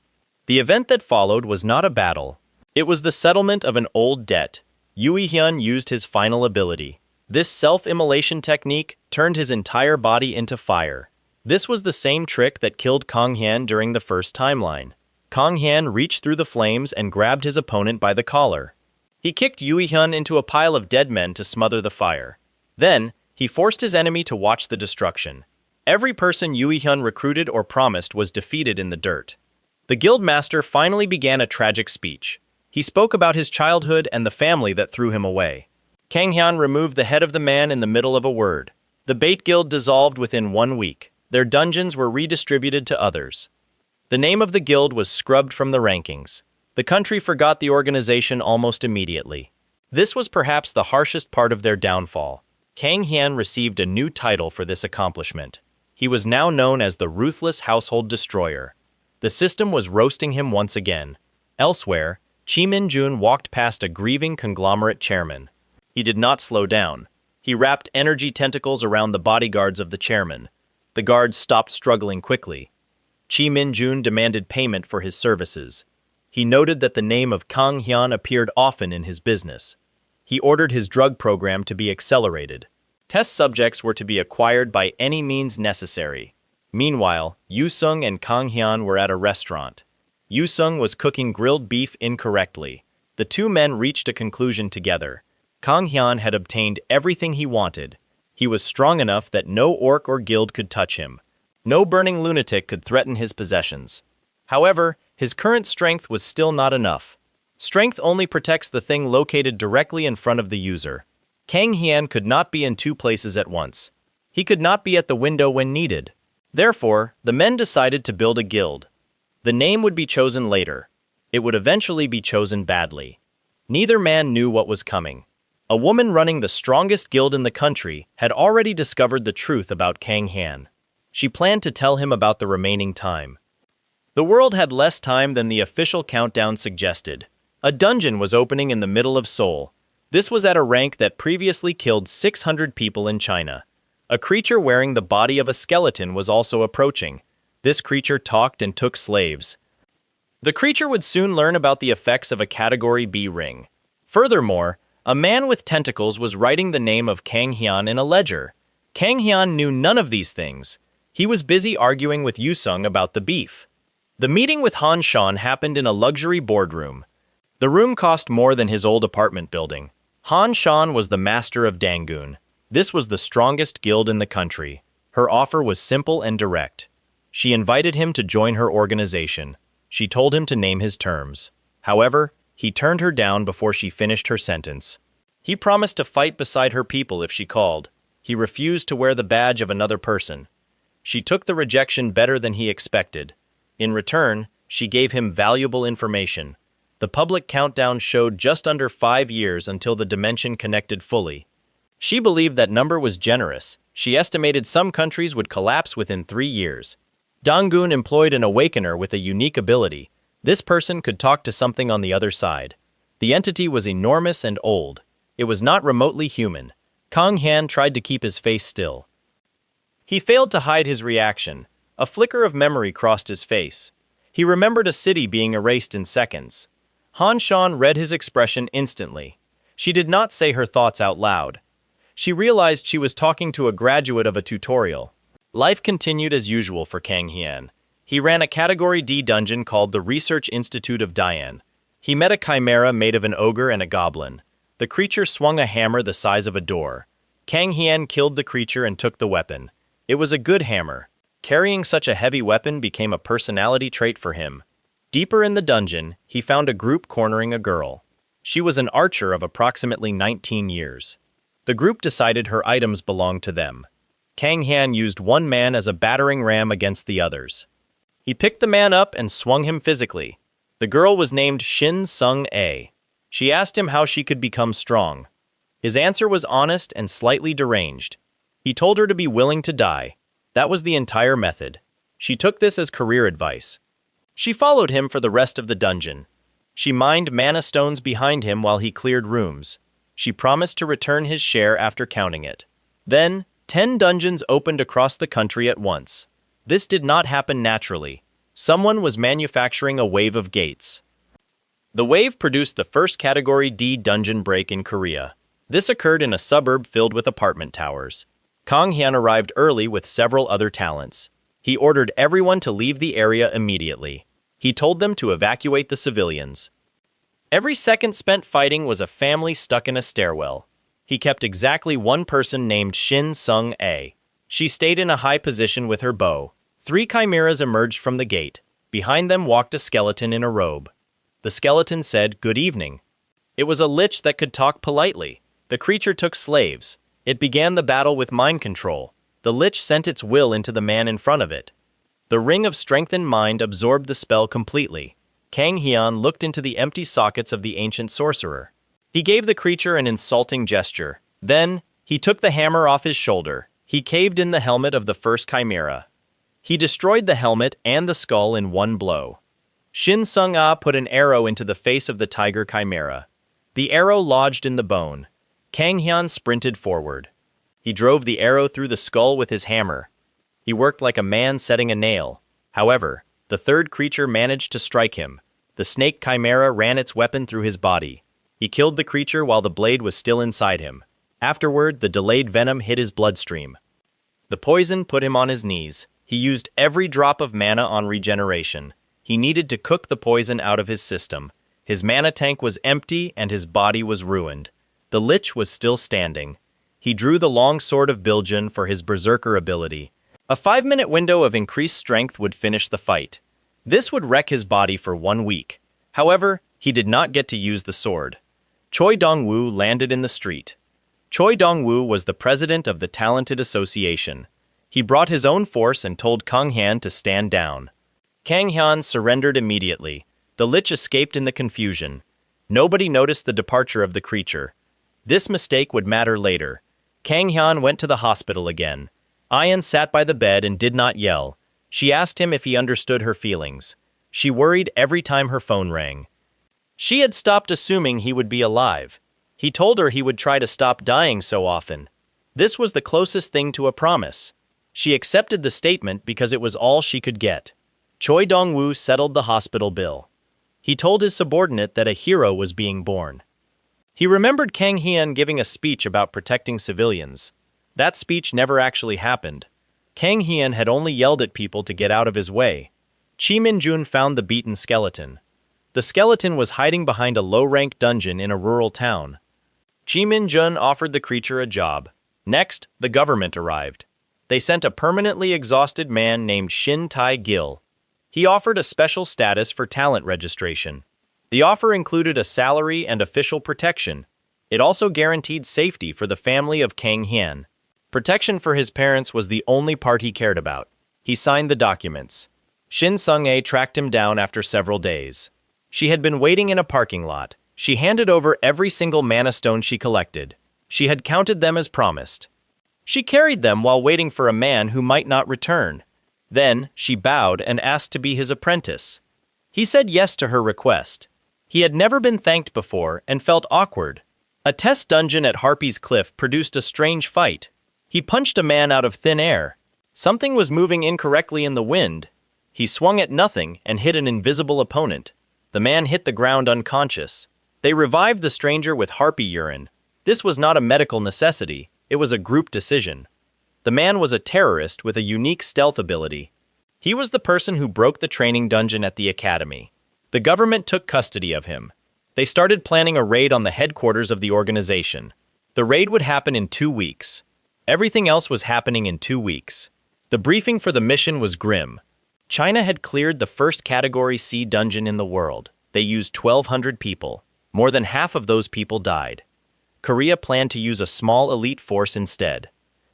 The event that followed was not a battle. It was the settlement of an old debt. Yui Hyun used his final ability. This self-immolation technique turned his entire body into fire. This was the same trick that killed Kang Hyun during the first timeline. Kang Hyun reached through the flames and grabbed his opponent by the collar. He kicked Yui Hyun into a pile of dead men to smother the fire. Then, he forced his enemy to watch the destruction. Every person Yui Hyun recruited or promised was defeated in the dirt. The guildmaster finally began a tragic speech. He spoke about his childhood and the family that threw him away. Kang Hyun removed the head of the man in the middle of a word. The Bait Guild dissolved within 1 week. Their dungeons were redistributed to others. The name of the guild was scrubbed from the rankings. The country forgot the organization almost immediately. This was perhaps the harshest part of their downfall. Kang Hyun received a new title for this accomplishment. He was now known as the Ruthless Household Destroyer. The system was roasting him once again. Elsewhere, Chi Min-jun walked past a grieving conglomerate chairman. He did not slow down. He wrapped energy tentacles around the bodyguards of the chairman. The guards stopped struggling quickly. Chi Min-jun demanded payment for his services. He noted that the name of Kang Hyun appeared often in his business. He ordered his drug program to be accelerated. Test subjects were to be acquired by any means necessary. Meanwhile, Yu-sung and Kang Hyun were at a restaurant. Yu-sung was cooking grilled beef incorrectly. The two men reached a conclusion together. Kang Hyun had obtained everything he wanted. He was strong enough that no orc or guild could touch him. No burning lunatic could threaten his possessions. However, his current strength was still not enough. Strength only protects the thing located directly in front of the user. Kang Hyun could not be in two places at once. He could not be at the window when needed. Therefore, the men decided to build a guild. The name would be chosen later. It would eventually be chosen badly. Neither man knew what was coming. A woman running the strongest guild in the country had already discovered the truth about Kang Hyun. She planned to tell him about the remaining time. The world had less time than the official countdown suggested. A dungeon was opening in the middle of Seoul. This was at a rank that previously killed 600 people in China. A creature wearing the body of a skeleton was also approaching. This creature talked and took slaves. The creature would soon learn about the effects of a Category B ring. Furthermore, a man with tentacles was writing the name of Kang Hyun in a ledger. Kang Hyun knew none of these things. He was busy arguing with Yu-sung about the beef. The meeting with Han Shan happened in a luxury boardroom. The room cost more than his old apartment building. Han Shan was the master of Dangun. This was the strongest guild in the country. Her offer was simple and direct. She invited him to join her organization. She told him to name his terms. However, he turned her down before she finished her sentence. He promised to fight beside her people if she called. He refused to wear the badge of another person. She took the rejection better than he expected. In return, she gave him valuable information. The public countdown showed just under 5 years until the dimension connected fully. She believed that number was generous. She estimated some countries would collapse within 3 years. Dangun employed an Awakener with a unique ability. This person could talk to something on the other side. The entity was enormous and old. It was not remotely human. Kang Hyun tried to keep his face still. He failed to hide his reaction. A flicker of memory crossed his face. He remembered a city being erased in seconds. Han Shan read his expression instantly. She did not say her thoughts out loud. She realized she was talking to a graduate of a tutorial. Life continued as usual for Kang Hyun. He ran a Category D dungeon called the Research Institute of Dian. He met a chimera made of an ogre and a goblin. The creature swung a hammer the size of a door. Kang Hyun killed the creature and took the weapon. It was a good hammer. Carrying such a heavy weapon became a personality trait for him. Deeper in the dungeon, he found a group cornering a girl. She was an archer of approximately 19 years. The group decided her items belonged to them. Kang Hyun used one man as a battering ram against the others. He picked the man up and swung him physically. The girl was named Shin Sung-ae. She asked him how she could become strong. His answer was honest and slightly deranged. He told her to be willing to die. That was the entire method. She took this as career advice. She followed him for the rest of the dungeon. She mined mana stones behind him while he cleared rooms. She promised to return his share after counting it. Then, 10 dungeons opened across the country at once. This did not happen naturally. Someone was manufacturing a wave of gates. The wave produced the first Category D dungeon break in Korea. This occurred in a suburb filled with apartment towers. Kang Hyun arrived early with several other talents. He ordered everyone to leave the area immediately. He told them to evacuate the civilians. Every second spent fighting was a family stuck in a stairwell. He kept exactly one person named Shin Sung-a. She stayed in a high position with her bow. 3 chimeras emerged from the gate. Behind them walked a skeleton in a robe. The skeleton said, "Good evening." It was a lich that could talk politely. The creature took slaves. It began the battle with mind control. The lich sent its will into the man in front of it. The ring of strengthened mind absorbed the spell completely. Kang Hyun looked into the empty sockets of the ancient sorcerer. He gave the creature an insulting gesture. Then, he took the hammer off his shoulder. He caved in the helmet of the first chimera. He destroyed the helmet and the skull in one blow. Shin Sung-a put an arrow into the face of the tiger chimera. The arrow lodged in the bone. Kang Hyun sprinted forward. He drove the arrow through the skull with his hammer. He worked like a man setting a nail. However, the third creature managed to strike him. The snake chimera ran its weapon through his body. He killed the creature while the blade was still inside him. Afterward, the delayed venom hit his bloodstream. The poison put him on his knees. He used every drop of mana on regeneration. He needed to cook the poison out of his system. His mana tank was empty and his body was ruined. The lich was still standing. He drew the long sword of Biljun for his berserker ability. A 5-minute window of increased strength would finish the fight. This would wreck his body for 1 week. However, he did not get to use the sword. Choi Dong-woo landed in the street. Choi Dong-woo was the president of the Talented Association. He brought his own force and told Kang Hyun to stand down. Kang Hyun surrendered immediately. The lich escaped in the confusion. Nobody noticed the departure of the creature. This mistake would matter later. Kang Hyun went to the hospital again. Ayan sat by the bed and did not yell. She asked him if he understood her feelings. She worried every time her phone rang. She had stopped assuming he would be alive. He told her he would try to stop dying so often. This was the closest thing to a promise. She accepted the statement because it was all she could get. Choi Dong-woo settled the hospital bill. He told his subordinate that a hero was being born. He remembered Kang Hyun giving a speech about protecting civilians. That speech never actually happened. Kang Hyun had only yelled at people to get out of his way. Chi Min-jun found the beaten skeleton. The skeleton was hiding behind a low-rank dungeon in a rural town. Chi Min-jun offered the creature a job. Next, the government arrived. They sent a permanently exhausted man named Shin Tae-gil. He offered a special status for talent registration. The offer included a salary and official protection. It also guaranteed safety for the family of Kang Hyun. Protection for his parents was the only part he cared about. He signed the documents. Shin Sung-a tracked him down after several days. She had been waiting in a parking lot. She handed over every single mana stone she collected. She had counted them as promised. She carried them while waiting for a man who might not return. Then, she bowed and asked to be his apprentice. He said yes to her request. He had never been thanked before and felt awkward. A test dungeon at Harpy's Cliff produced a strange fight. He punched a man out of thin air. Something was moving incorrectly in the wind. He swung at nothing and hit an invisible opponent. The man hit the ground unconscious. They revived the stranger with harpy urine. This was not a medical necessity. It was a group decision. The man was a terrorist with a unique stealth ability. He was the person who broke the training dungeon at the academy. The government took custody of him. They started planning a raid on the headquarters of the organization. The raid would happen in 2 weeks. Everything else was happening in 2 weeks. The briefing for the mission was grim. China had cleared the first Category C dungeon in the world. They used 1,200 people. More than half of those people died. Korea planned to use a small elite force instead.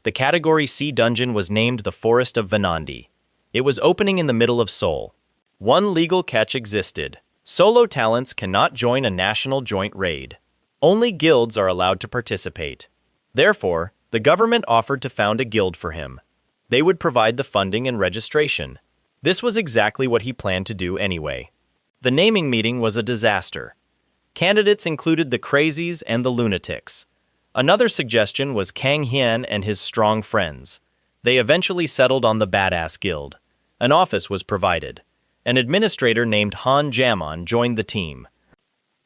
The Category C dungeon was named the Forest of Vanandi. It was opening in the middle of Seoul. One legal catch existed. Solo talents cannot join a national joint raid. Only guilds are allowed to participate. Therefore, the government offered to found a guild for him. They would provide the funding and registration. This was exactly what he planned to do anyway. The naming meeting was a disaster. Candidates included the crazies and the lunatics. Another suggestion was Kang Hyun and his strong friends. They eventually settled on the Badass Guild. An office was provided. An administrator named Han Jamon joined the team.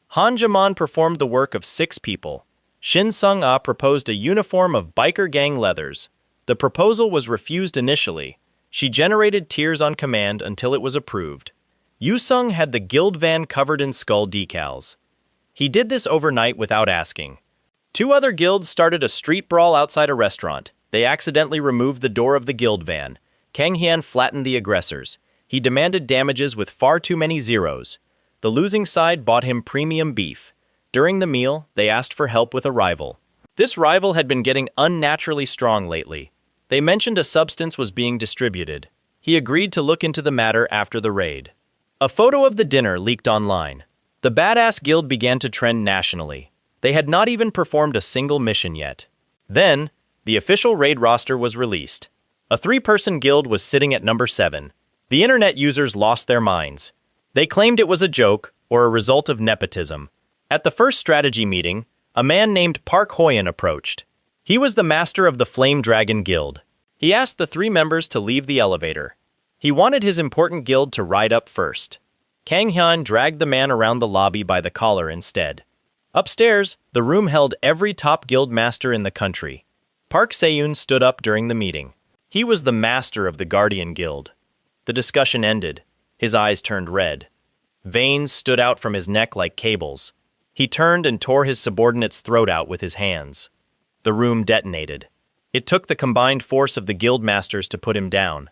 Han Jamon performed the work of 6 people. Shin Sung-a proposed a uniform of biker gang leathers. The proposal was refused initially. She generated tears on command until it was approved. Yu-sung had the guild van covered in skull decals. He did this overnight without asking. Two other guilds started a street brawl outside a restaurant. They accidentally removed the door of the guild van. Kang Hyun flattened the aggressors. He demanded damages with far too many zeros. The losing side bought him premium beef. During the meal, they asked for help with a rival. This rival had been getting unnaturally strong lately. They mentioned a substance was being distributed. He agreed to look into the matter after the raid. A photo of the dinner leaked online. The Badass Guild began to trend nationally. They had not even performed a single mission yet. Then, the official raid roster was released. A 3-person guild was sitting at number 7. The internet users lost their minds. They claimed it was a joke or a result of nepotism. At the first strategy meeting, a man named Park Hoyen approached. He was the master of the Flame Dragon Guild. He asked the 3 members to leave the elevator. He wanted his important guild to ride up first. Kang Hyun dragged the man around the lobby by the collar instead. Upstairs, the room held every top guild master in the country. Park Se-yoon stood up during the meeting. He was the master of the Guardian Guild. The discussion ended. His eyes turned red. Veins stood out from his neck like cables. He turned and tore his subordinate's throat out with his hands. The room detonated. It took the combined force of the guild masters to put him down.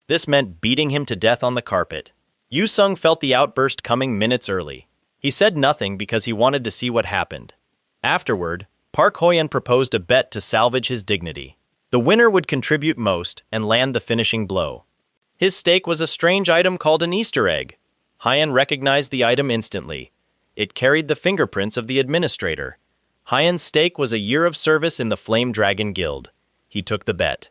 This meant beating him to death on the carpet. Yu-sung felt the outburst coming minutes early. He said nothing because he wanted to see what happened. Afterward, Park Hoyen proposed a bet to salvage his dignity. The winner would contribute most and land the finishing blow. His stake was a strange item called an Easter egg. Hyun recognized the item instantly. It carried the fingerprints of the administrator. Hyun's stake was a year of service in the Flame Dragon Guild. He took the bet.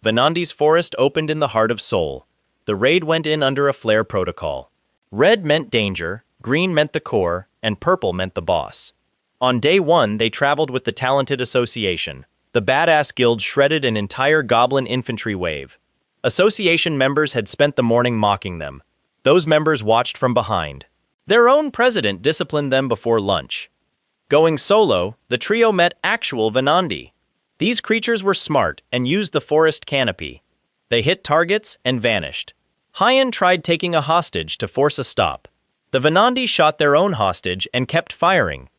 Venandi's forest opened in the heart of Seoul. The raid went in under a flare protocol. Red meant danger, green meant the core, and purple meant the boss. On day 1, they traveled with the Talented Association. The Badass Guild shredded an entire goblin infantry wave. Association members had spent the morning mocking them. Those members watched from behind. Their own president disciplined them before lunch. Going solo, the trio met actual Venandi. These creatures were smart and used the forest canopy. They hit targets and vanished. Hyun tried taking a hostage to force a stop. The Venandi shot their own hostage and kept firing.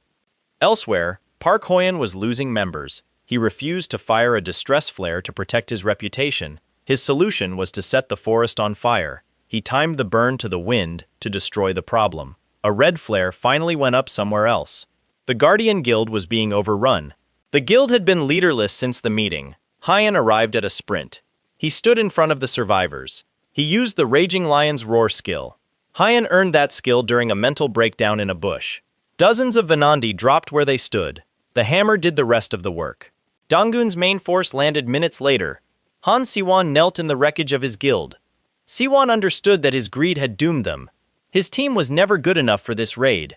Elsewhere, Park Hoyen was losing members. He refused to fire a distress flare to protect his reputation. His solution was to set the forest on fire. He timed the burn to the wind to destroy the problem. A red flare finally went up somewhere else. The Guardian Guild was being overrun. The guild had been leaderless since the meeting. Hyun arrived at a sprint. He stood in front of the survivors. He used the Raging Lion's Roar skill. Hyun earned that skill during a mental breakdown in a bush. Dozens of Venandi dropped where they stood. The hammer did the rest of the work. Donggun's main force landed minutes later. Han Siwon knelt in the wreckage of his guild. Siwon understood that his greed had doomed them. His team was never good enough for this raid.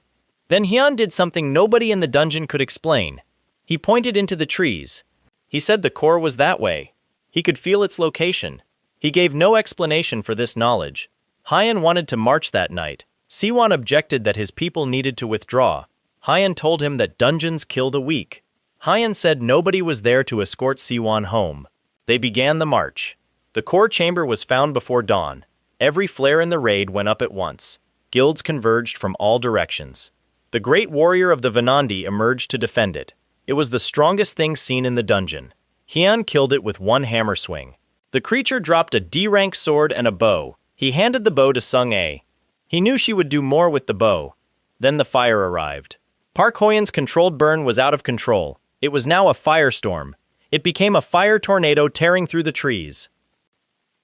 Then Hyun did something nobody in the dungeon could explain. He pointed into the trees. He said the core was that way. He could feel its location. He gave no explanation for this knowledge. Hyun wanted to march that night. Siwon objected that his people needed to withdraw. Hyun told him that dungeons kill the weak. Hyun said nobody was there to escort Siwon home. They began the march. The core chamber was found before dawn. Every flare in the raid went up at once. Guilds converged from all directions. The great warrior of the Venandi emerged to defend it. It was the strongest thing seen in the dungeon. Hyun killed it with one hammer swing. The creature dropped a D-rank sword and a bow. He handed the bow to Sung-ae. He knew she would do more with the bow. Then the fire arrived. Park Hoyen's controlled burn was out of control. It was now a firestorm. It became a fire tornado tearing through the trees.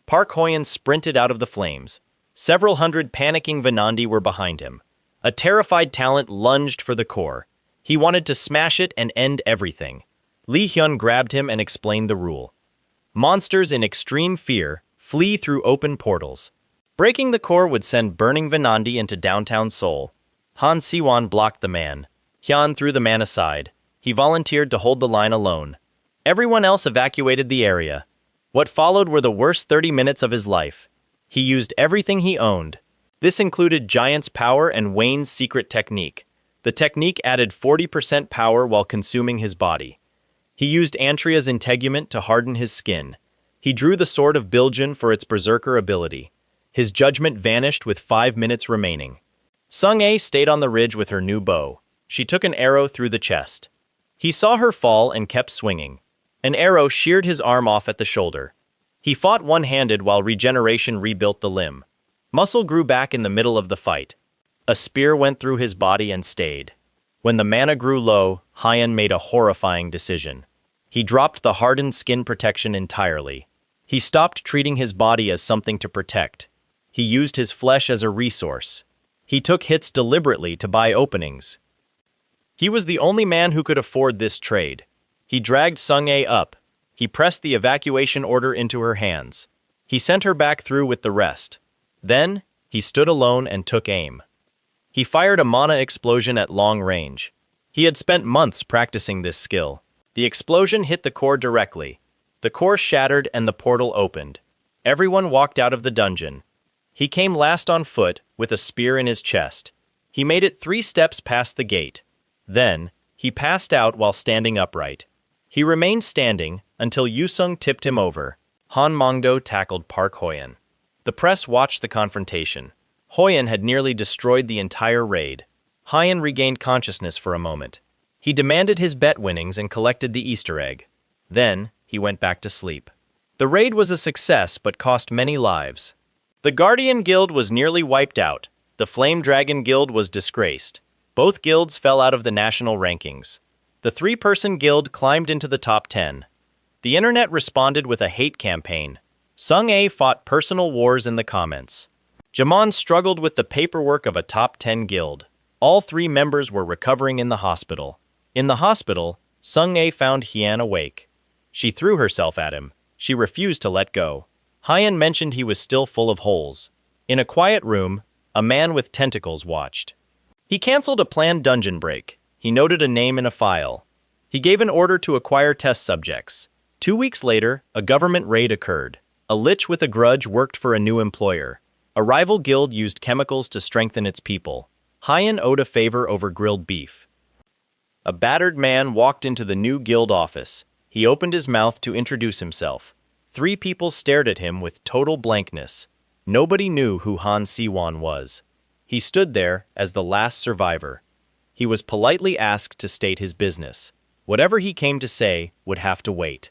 Park Hoyen sprinted out of the flames. Several hundred panicking Venandi were behind him. A terrified talent lunged for the core. He wanted to smash it and end everything. Lee Hyun grabbed him and explained the rule. Monsters in extreme fear flee through open portals. Breaking the core would send burning Venandi into downtown Seoul. Han Siwon blocked the man. Hyun threw the man aside. He volunteered to hold the line alone. Everyone else evacuated the area. What followed were the worst 30 minutes of his life. He used everything he owned. This included Giant's power and Wayne's secret technique. The technique added 40% power while consuming his body. He used Antria's integument to harden his skin. He drew the sword of Biljan for its berserker ability. His judgment vanished with 5 minutes remaining. Sung-ae stayed on the ridge with her new bow. She took an arrow through the chest. He saw her fall and kept swinging. An arrow sheared his arm off at the shoulder. He fought one-handed while regeneration rebuilt the limb. Muscle grew back in the middle of the fight. A spear went through his body and stayed. When the mana grew low, Hyan made a horrifying decision. He dropped the hardened skin protection entirely. He stopped treating his body as something to protect. He used his flesh as a resource. He took hits deliberately to buy openings. He was the only man who could afford this trade. He dragged Sung-ae up. He pressed the evacuation order into her hands. He sent her back through with the rest. Then, he stood alone and took aim. He fired a mana explosion at long range. He had spent months practicing this skill. The explosion hit the core directly. The core shattered and the portal opened. Everyone walked out of the dungeon. He came last on foot, with a spear in his chest. He made it 3 steps past the gate. Then, he passed out while standing upright. He remained standing until Yusung tipped him over. Han Mongdo tackled Park Hoyan. The press watched the confrontation. Hoyan had nearly destroyed the entire raid. Hyan regained consciousness for a moment. He demanded his bet winnings and collected the Easter egg. Then, he went back to sleep. The raid was a success but cost many lives. The Guardian Guild was nearly wiped out. The Flame Dragon Guild was disgraced. Both guilds fell out of the national rankings. The 3-person guild climbed into the top 10. The internet responded with a hate campaign. Sung-ae fought personal wars in the comments. Jamon struggled with the paperwork of a top 10 guild. All 3 members were recovering in the hospital. In the hospital, Sung-ae found Hyan awake. She threw herself at him. She refused to let go. Hyan mentioned he was still full of holes. In a quiet room, a man with tentacles watched. He canceled a planned dungeon break. He noted a name in a file. He gave an order to acquire test subjects. 2 weeks later, a government raid occurred. A lich with a grudge worked for a new employer. A rival guild used chemicals to strengthen its people. Hyan owed a favor over grilled beef. A battered man walked into the new guild office. He opened his mouth to introduce himself. 3 people stared at him with total blankness. Nobody knew who Han Siwon was. He stood there as the last survivor. He was politely asked to state his business. Whatever he came to say would have to wait.